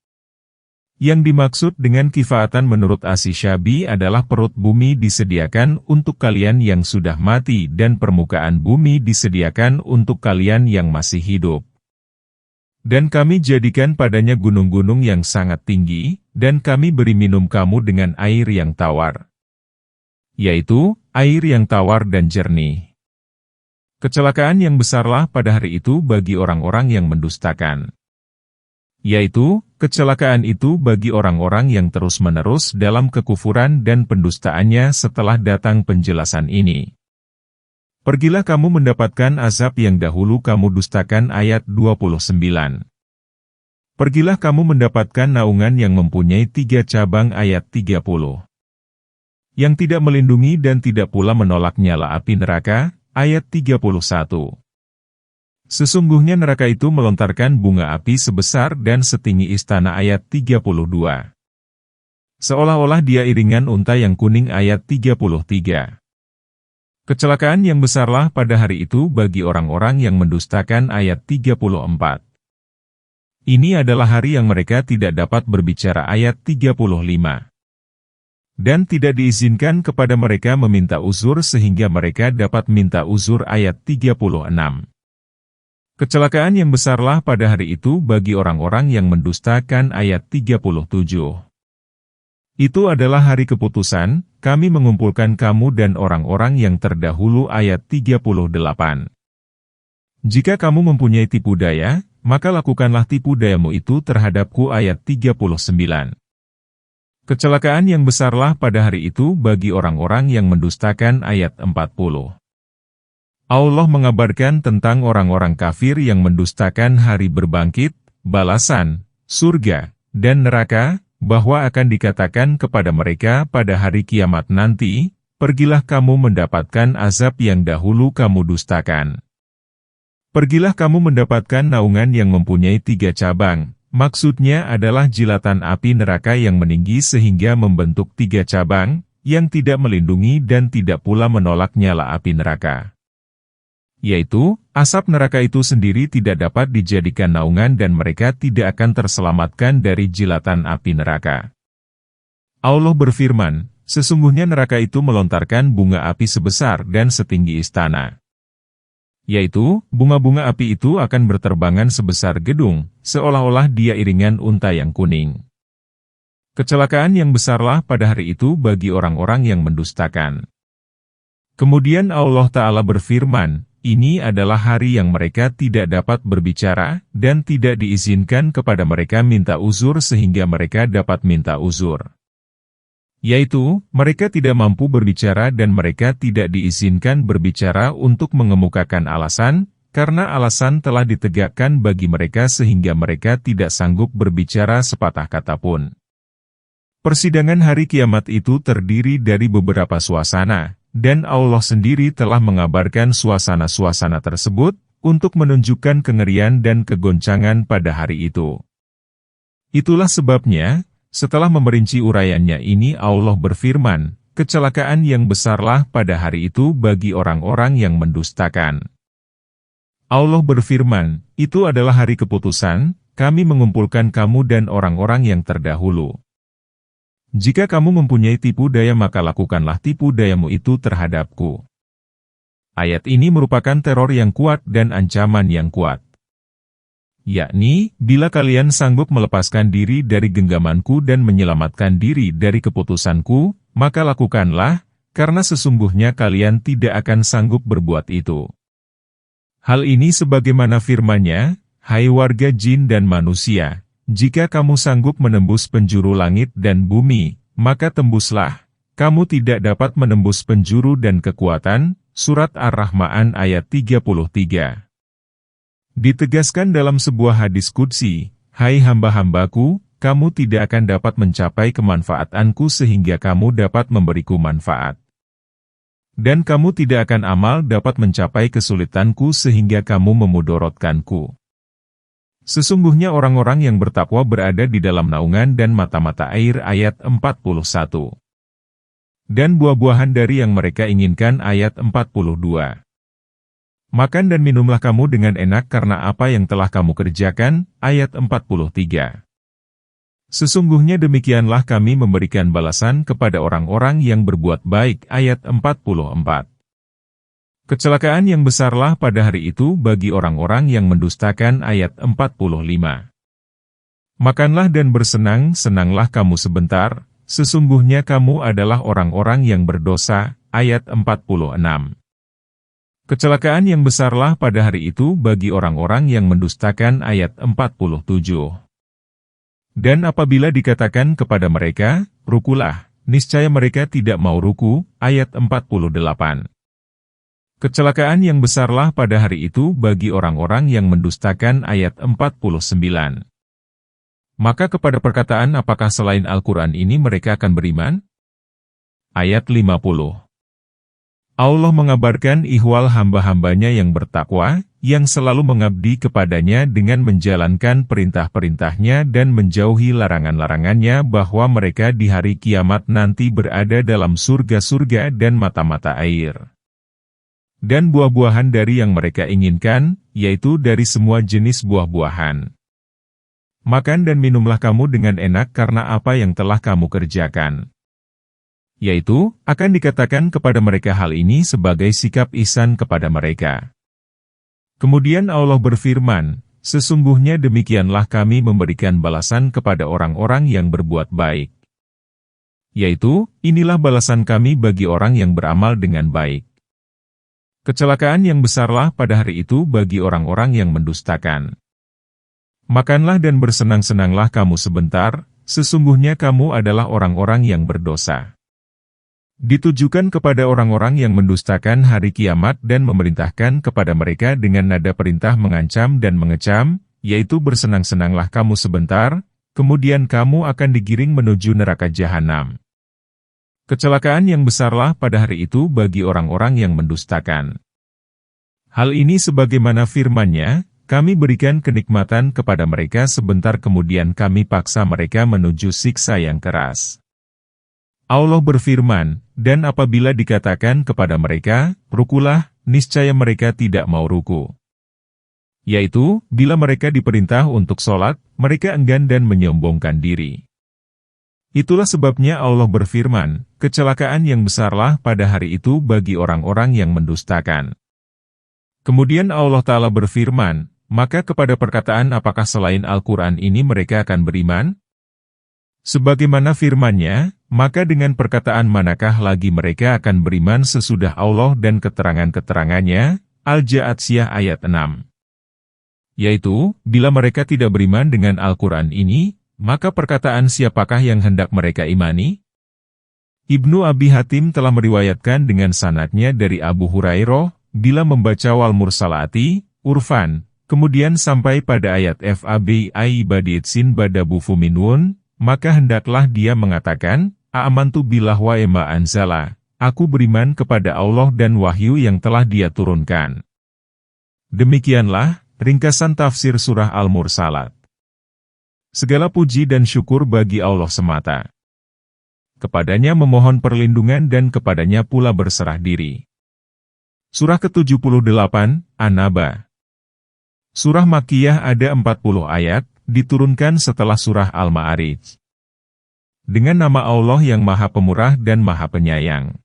Yang dimaksud dengan kifaatan menurut Asy-Syabi adalah perut bumi disediakan untuk kalian yang sudah mati dan permukaan bumi disediakan untuk kalian yang masih hidup. Dan kami jadikan padanya gunung-gunung yang sangat tinggi, dan kami beri minum kamu dengan air yang tawar. Yaitu, air yang tawar dan jernih. Kecelakaan yang besarlah pada hari itu bagi orang-orang yang mendustakan. Yaitu, kecelakaan itu bagi orang-orang yang terus-menerus dalam kekufuran dan pendustaannya setelah datang penjelasan ini. Pergilah kamu mendapatkan azab yang dahulu kamu dustakan ayat 29. Pergilah kamu mendapatkan naungan yang mempunyai 3 cabang ayat 30. Yang tidak melindungi dan tidak pula menolak nyala api neraka, ayat 31. Sesungguhnya neraka itu melontarkan bunga api sebesar dan setinggi istana ayat 32. Seolah-olah dia iringan unta yang kuning ayat 33. Kecelakaan yang besarlah pada hari itu bagi orang-orang yang mendustakan ayat 34. Ini adalah hari yang mereka tidak dapat berbicara ayat 35. Dan tidak diizinkan kepada mereka meminta uzur sehingga mereka dapat minta uzur ayat 36. Kecelakaan yang besarlah pada hari itu bagi orang-orang yang mendustakan ayat 37. Itu adalah hari keputusan, kami mengumpulkan kamu dan orang-orang yang terdahulu ayat 38. Jika kamu mempunyai tipu daya, maka lakukanlah tipu dayamu itu terhadapku ayat 39. Kecelakaan yang besarlah pada hari itu bagi orang-orang yang mendustakan ayat 40. Allah mengabarkan tentang orang-orang kafir yang mendustakan hari berbangkit, balasan, surga, dan neraka, bahwa akan dikatakan kepada mereka pada hari kiamat nanti, pergilah kamu mendapatkan azab yang dahulu kamu dustakan. Pergilah kamu mendapatkan naungan yang mempunyai 3 cabang, maksudnya adalah jilatan api neraka yang meninggi sehingga membentuk 3 cabang, yang tidak melindungi dan tidak pula menolak nyala api neraka. Yaitu, asap neraka itu sendiri tidak dapat dijadikan naungan dan mereka tidak akan terselamatkan dari jilatan api neraka. Allah berfirman, sesungguhnya neraka itu melontarkan bunga api sebesar dan setinggi istana. Yaitu, bunga-bunga api itu akan berterbangan sebesar gedung, seolah-olah dia iringan unta yang kuning. Kecelakaan yang besarlah pada hari itu bagi orang-orang yang mendustakan. Kemudian Allah Ta'ala berfirman, ini adalah hari yang mereka tidak dapat berbicara, dan tidak diizinkan kepada mereka minta uzur sehingga mereka dapat minta uzur. Yaitu, mereka tidak mampu berbicara dan mereka tidak diizinkan berbicara untuk mengemukakan alasan, karena alasan telah ditegakkan bagi mereka sehingga mereka tidak sanggup berbicara sepatah kata pun. Persidangan hari kiamat itu terdiri dari beberapa suasana, dan Allah sendiri telah mengabarkan suasana-suasana tersebut, untuk menunjukkan kengerian dan kegoncangan pada hari itu. Itulah sebabnya, setelah memerinci uraiannya ini Allah berfirman, kecelakaan yang besarlah pada hari itu bagi orang-orang yang mendustakan. Allah berfirman, itu adalah hari keputusan, kami mengumpulkan kamu dan orang-orang yang terdahulu. Jika kamu mempunyai tipu daya maka lakukanlah tipu dayamu itu terhadapku. Ayat ini merupakan teror yang kuat dan ancaman yang kuat. Yakni, bila kalian sanggup melepaskan diri dari genggamanku dan menyelamatkan diri dari keputusanku, maka lakukanlah, karena sesungguhnya kalian tidak akan sanggup berbuat itu. Hal ini sebagaimana firman-Nya, hai warga jin dan manusia, jika kamu sanggup menembus penjuru langit dan bumi, maka tembuslah. Kamu tidak dapat menembus penjuru dan kekuatan. Surat Ar-Rahman ayat 33. Ditegaskan dalam sebuah hadis qudsi, hai hamba-hambaku, kamu tidak akan dapat mencapai kemanfaatanku sehingga kamu dapat memberiku manfaat. Dan kamu tidak akan amal dapat mencapai kesulitanku sehingga kamu memudorotkanku. Sesungguhnya orang-orang yang bertakwa berada di dalam naungan dan mata-mata air ayat 41. Dan buah-buahan dari yang mereka inginkan ayat 42. Makan dan minumlah kamu dengan enak karena apa yang telah kamu kerjakan, ayat 43. Sesungguhnya demikianlah kami memberikan balasan kepada orang-orang yang berbuat baik, ayat 44. Kecelakaan yang besarlah pada hari itu bagi orang-orang yang mendustakan ayat 45. Makanlah dan bersenang-senanglah kamu sebentar, sesungguhnya kamu adalah orang-orang yang berdosa, ayat 46. Kecelakaan yang besarlah pada hari itu bagi orang-orang yang mendustakan ayat 47. Dan apabila dikatakan kepada mereka, rukulah, niscaya mereka tidak mau ruku, ayat 48. Kecelakaan yang besarlah pada hari itu bagi orang-orang yang mendustakan ayat 49. Maka kepada perkataan apakah selain Al-Quran ini mereka akan beriman? Ayat 50. Allah mengabarkan ihwal hamba-hambanya yang bertakwa, yang selalu mengabdi kepadanya dengan menjalankan perintah-perintahnya dan menjauhi larangan-larangannya bahwa mereka di hari kiamat nanti berada dalam surga-surga dan mata-mata air. Dan buah-buahan dari yang mereka inginkan, yaitu dari semua jenis buah-buahan. Makan dan minumlah kamu dengan enak karena apa yang telah kamu kerjakan. Yaitu, akan dikatakan kepada mereka hal ini sebagai sikap ihsan kepada mereka. Kemudian Allah berfirman, sesungguhnya demikianlah kami memberikan balasan kepada orang-orang yang berbuat baik. Yaitu, inilah balasan kami bagi orang yang beramal dengan baik. Kecelakaan yang besarlah pada hari itu bagi orang-orang yang mendustakan. Makanlah dan bersenang-senanglah kamu sebentar, sesungguhnya kamu adalah orang-orang yang berdosa. Ditujukan kepada orang-orang yang mendustakan hari kiamat dan memerintahkan kepada mereka dengan nada perintah mengancam dan mengecam, yaitu bersenang-senanglah kamu sebentar, kemudian kamu akan digiring menuju neraka jahanam. Kecelakaan yang besarlah pada hari itu bagi orang-orang yang mendustakan. Hal ini sebagaimana firman-Nya, kami berikan kenikmatan kepada mereka sebentar kemudian kami paksa mereka menuju siksa yang keras. Allah berfirman, dan apabila dikatakan kepada mereka, rukulah, niscaya mereka tidak mau ruku. Yaitu, bila mereka diperintah untuk sholat, mereka enggan dan menyombongkan diri. Itulah sebabnya Allah berfirman, kecelakaan yang besarlah pada hari itu bagi orang-orang yang mendustakan. Kemudian Allah Ta'ala berfirman, maka kepada perkataan apakah selain Al-Quran ini mereka akan beriman? Sebagaimana firman-Nya, maka dengan perkataan manakah lagi mereka akan beriman sesudah Allah dan keterangan-keterangannya, Al-Ja'atsiyah ayat 6. Yaitu, bila mereka tidak beriman dengan Al-Quran ini, maka perkataan siapakah yang hendak mereka imani? Ibnu Abi Hatim telah meriwayatkan dengan sanadnya dari Abu Hurairah, bila membaca wal mursalati, urfan, kemudian sampai pada ayat fabi aibaditsin badabu fuminun, maka hendaklah dia mengatakan, a'amantu billah wa ema anzala, aku beriman kepada Allah dan wahyu yang telah dia turunkan. Demikianlah ringkasan tafsir surah Al-Mursalat. Segala puji dan syukur bagi Allah semata. Kepadanya memohon perlindungan dan kepadanya pula berserah diri. Surah ke-78, An-Naba. Surah Makkiyah ada 40 ayat, diturunkan setelah surah Al-Ma'arij. Dengan nama Allah yang Maha Pemurah dan Maha Penyayang.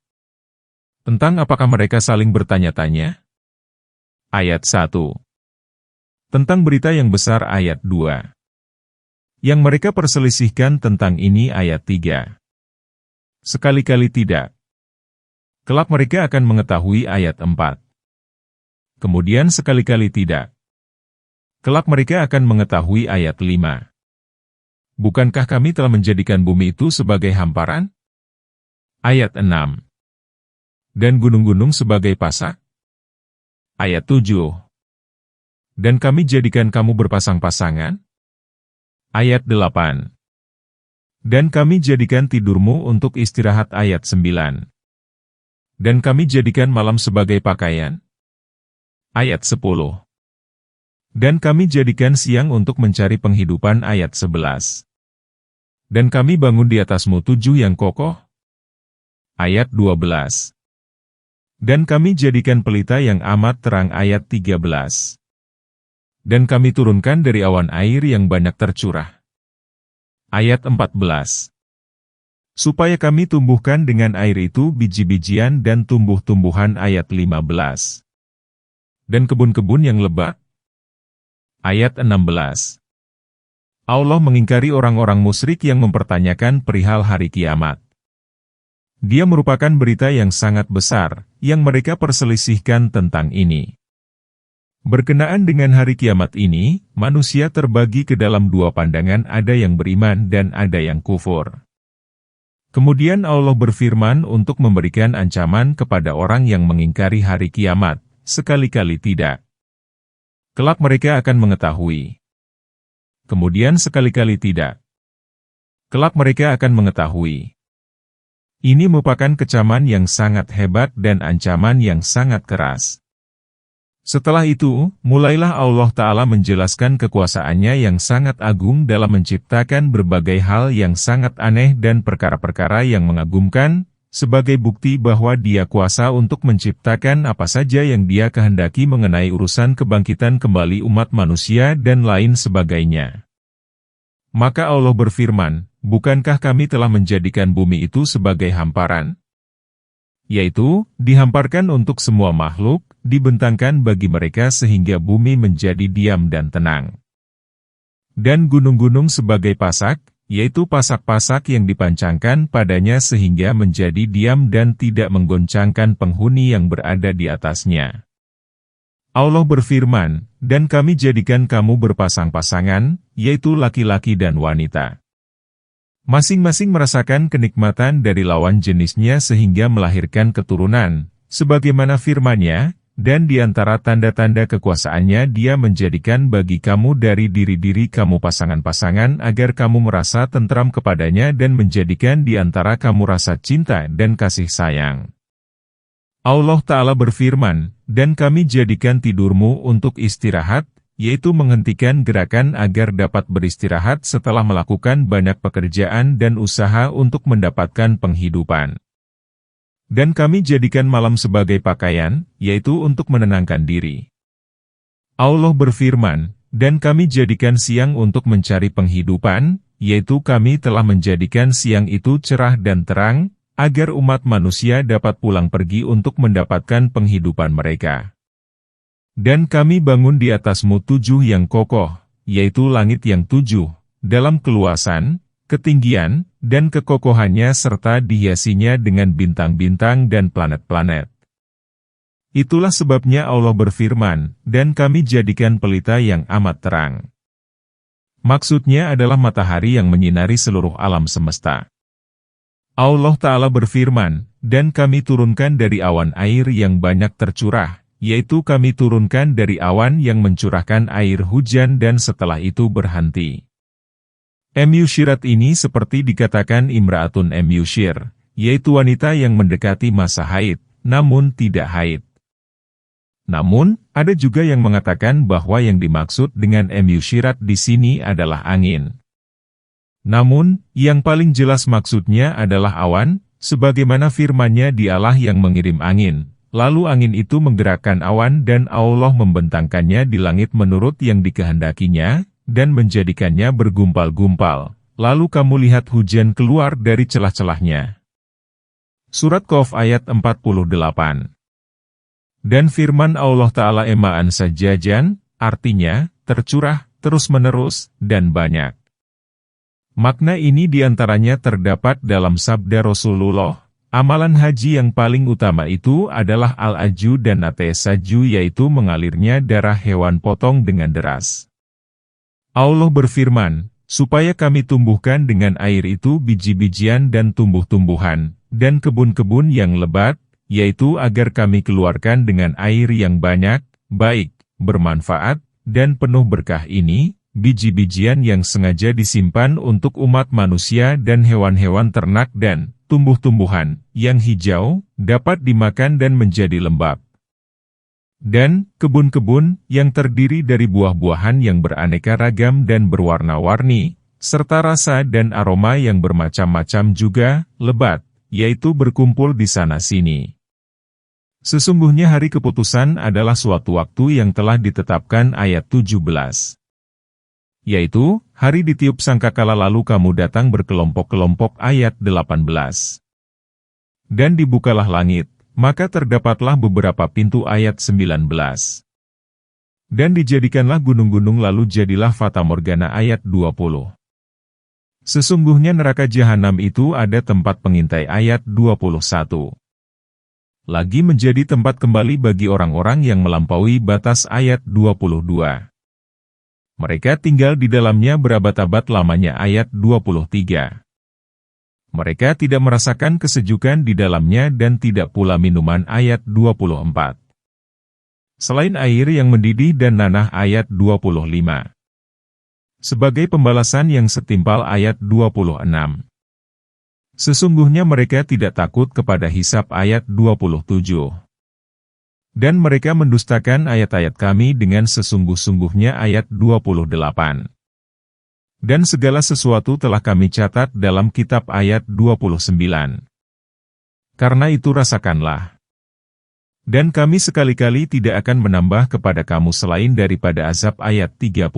Tentang apakah mereka saling bertanya-tanya? Ayat 1. Tentang berita yang besar ayat 2. Yang mereka perselisihkan tentang ini ayat 3. Sekali-kali tidak. Kelak mereka akan mengetahui ayat 4. Kemudian sekali-kali tidak. Kelak mereka akan mengetahui ayat 5. Bukankah kami telah menjadikan bumi itu sebagai hamparan? Ayat 6. Dan gunung-gunung sebagai pasak? Ayat 7. Dan kami jadikan kamu berpasang-pasangan? Ayat 8. Dan kami jadikan tidurmu untuk istirahat ayat 9. Dan kami jadikan malam sebagai pakaian? Ayat 10. Dan kami jadikan siang untuk mencari penghidupan ayat 11. Dan kami bangun di atasmu 7 yang kokoh? Ayat 12. Dan kami jadikan pelita yang amat terang ayat 13. Dan kami turunkan dari awan air yang banyak tercurah. Ayat 14. Supaya kami tumbuhkan dengan air itu biji-bijian dan tumbuh-tumbuhan ayat 15. Dan kebun-kebun yang lebat. Ayat 16. Allah mengingkari orang-orang musyrik yang mempertanyakan perihal hari kiamat. Dia merupakan berita yang sangat besar, yang mereka perselisihkan tentang ini. Berkenaan dengan hari kiamat ini, manusia terbagi ke dalam dua pandangan, ada yang beriman dan ada yang kufur. Kemudian Allah berfirman untuk memberikan ancaman kepada orang yang mengingkari hari kiamat, sekali-kali tidak. Kelak mereka akan mengetahui. Kemudian sekali-kali tidak. Kelak mereka akan mengetahui. Ini merupakan kecaman yang sangat hebat dan ancaman yang sangat keras. Setelah itu, mulailah Allah Ta'ala menjelaskan kekuasaannya yang sangat agung dalam menciptakan berbagai hal yang sangat aneh dan perkara-perkara yang mengagumkan, sebagai bukti bahwa Dia kuasa untuk menciptakan apa saja yang Dia kehendaki mengenai urusan kebangkitan kembali umat manusia dan lain sebagainya. Maka Allah berfirman, bukankah kami telah menjadikan bumi itu sebagai hamparan? Yaitu, dihamparkan untuk semua makhluk, dibentangkan bagi mereka sehingga bumi menjadi diam dan tenang. Dan gunung-gunung sebagai pasak, yaitu pasak-pasak yang dipancangkan padanya sehingga menjadi diam dan tidak menggoncangkan penghuni yang berada di atasnya. Allah berfirman, dan kami jadikan kamu berpasang-pasangan, yaitu laki-laki dan wanita. Masing-masing merasakan kenikmatan dari lawan jenisnya sehingga melahirkan keturunan, sebagaimana firman-Nya, dan di antara tanda-tanda kekuasaannya Dia menjadikan bagi kamu dari diri-diri kamu pasangan-pasangan agar kamu merasa tentram kepadanya dan menjadikan di antara kamu rasa cinta dan kasih sayang. Allah Ta'ala berfirman, dan kami jadikan tidurmu untuk istirahat, yaitu menghentikan gerakan agar dapat beristirahat setelah melakukan banyak pekerjaan dan usaha untuk mendapatkan penghidupan. Dan kami jadikan malam sebagai pakaian, yaitu untuk menenangkan diri. Allah berfirman, dan kami jadikan siang untuk mencari penghidupan, yaitu kami telah menjadikan siang itu cerah dan terang, agar umat manusia dapat pulang pergi untuk mendapatkan penghidupan mereka. Dan kami bangun di atasmu 7 yang kokoh, yaitu langit yang 7, dalam keluasan, ketinggian, dan kekokohannya serta dihiasinya dengan bintang-bintang dan planet-planet. Itulah sebabnya Allah berfirman, dan kami jadikan pelita yang amat terang. Maksudnya adalah matahari yang menyinari seluruh alam semesta. Allah Ta'ala berfirman, dan kami turunkan dari awan air yang banyak tercurah, yaitu kami turunkan dari awan yang mencurahkan air hujan dan setelah itu berhenti. Musyriat ini seperti dikatakan Imra'atun Musyir, yaitu wanita yang mendekati masa haid, namun tidak haid. Namun, ada juga yang mengatakan bahwa yang dimaksud dengan Musyriat di sini adalah angin. Namun, yang paling jelas maksudnya adalah awan, sebagaimana firman-Nya Dialah yang mengirim angin. Lalu angin itu menggerakkan awan dan Allah membentangkannya di langit menurut yang dikehendakinya, dan menjadikannya bergumpal-gumpal. Lalu kamu lihat hujan keluar dari celah-celahnya. Surat Qaf ayat 48. Dan firman Allah Ta'ala emaan sajajan, artinya, tercurah, terus-menerus, dan banyak. Makna ini diantaranya terdapat dalam sabda Rasulullah. Amalan haji yang paling utama itu adalah al-aju dan atesaju, yaitu mengalirnya darah hewan potong dengan deras. Allah berfirman, supaya kami tumbuhkan dengan air itu biji-bijian dan tumbuh-tumbuhan, dan kebun-kebun yang lebat, yaitu agar kami keluarkan dengan air yang banyak, baik, bermanfaat, dan penuh berkah ini, biji-bijian yang sengaja disimpan untuk umat manusia dan hewan-hewan ternak dan tumbuh-tumbuhan yang hijau, dapat dimakan dan menjadi lembab. Dan kebun-kebun yang terdiri dari buah-buahan yang beraneka ragam dan berwarna-warni, serta rasa dan aroma yang bermacam-macam juga, lebat, yaitu berkumpul di sana-sini. Sesungguhnya hari keputusan adalah suatu waktu yang telah ditetapkan ayat 17. Yaitu, hari ditiup sangkakala lalu kamu datang berkelompok-kelompok ayat 18. Dan dibukalah langit, maka terdapatlah beberapa pintu ayat 19. Dan dijadikanlah gunung-gunung lalu jadilah fatamorgana ayat 20. Sesungguhnya neraka jahanam itu ada tempat pengintai ayat 21. Lagi menjadi tempat kembali bagi orang-orang yang melampaui batas ayat 22. Mereka tinggal di dalamnya berabad-abad lamanya ayat 23. Mereka tidak merasakan kesejukan di dalamnya dan tidak pula minuman ayat 24. Selain air yang mendidih dan nanah ayat 25. Sebagai pembalasan yang setimpal ayat 26. Sesungguhnya mereka tidak takut kepada hisab ayat 27. Dan mereka mendustakan ayat-ayat kami dengan sesungguh-sungguhnya ayat 28. Dan segala sesuatu telah kami catat dalam kitab ayat 29. Karena itu rasakanlah. Dan kami sekali-kali tidak akan menambah kepada kamu selain daripada azab ayat 30.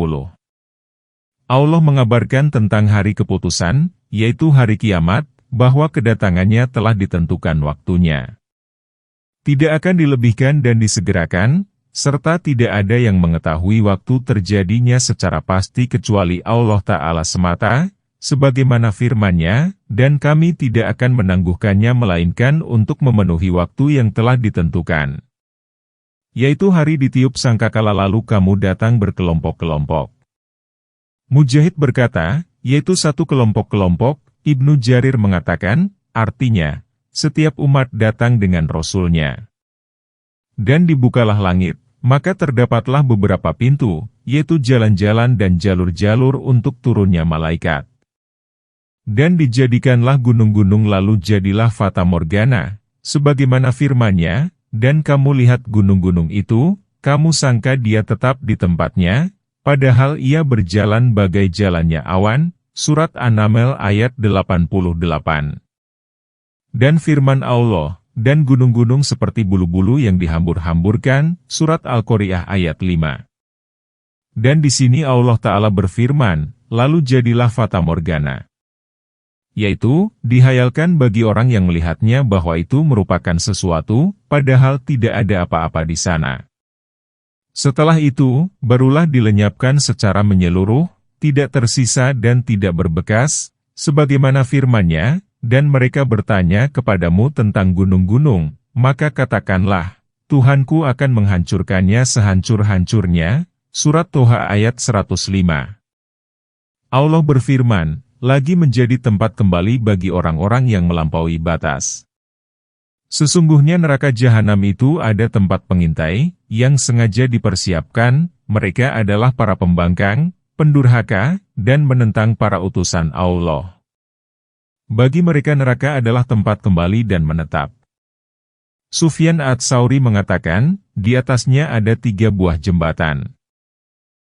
Allah mengabarkan tentang hari keputusan, yaitu hari kiamat, bahwa kedatangannya telah ditentukan waktunya. Tidak akan dilebihkan dan disegerakan, serta tidak ada yang mengetahui waktu terjadinya secara pasti kecuali Allah Ta'ala semata, sebagaimana firman-Nya, dan kami tidak akan menangguhkannya melainkan untuk memenuhi waktu yang telah ditentukan. Yaitu hari ditiup sangkakala lalu kamu datang berkelompok-kelompok. Mujahid berkata, yaitu satu kelompok-kelompok, Ibnu Jarir mengatakan, artinya, setiap umat datang dengan Rasul-Nya. Dan dibukalah langit, maka terdapatlah beberapa pintu, yaitu jalan-jalan dan jalur-jalur untuk turunnya malaikat. Dan dijadikanlah gunung-gunung lalu jadilah fatamorgana, sebagaimana firman-Nya, dan kamu lihat gunung-gunung itu, kamu sangka dia tetap di tempatnya, padahal ia berjalan bagai jalannya awan. Surat An-Naml ayat 88. Dan firman Allah, dan gunung-gunung seperti bulu-bulu yang dihambur-hamburkan, surat Al-Qari'ah ayat 5. Dan di sini Allah Ta'ala berfirman, lalu jadilah fata morgana. Yaitu, dihayalkan bagi orang yang melihatnya bahwa itu merupakan sesuatu, padahal tidak ada apa-apa di sana. Setelah itu, barulah dilenyapkan secara menyeluruh, tidak tersisa dan tidak berbekas, sebagaimana firman-Nya, dan mereka bertanya kepadamu tentang gunung-gunung, maka katakanlah, Tuhanku akan menghancurkannya sehancur-hancurnya, surat Toha ayat 105. Allah berfirman, lagi menjadi tempat kembali bagi orang-orang yang melampaui batas. Sesungguhnya neraka jahanam itu ada tempat pengintai, yang sengaja dipersiapkan, mereka adalah para pembangkang, pendurhaka, dan menentang para utusan Allah. Bagi mereka neraka adalah tempat kembali dan menetap. Sufyan Ats-Tsauri mengatakan, di atasnya ada 3 buah jembatan.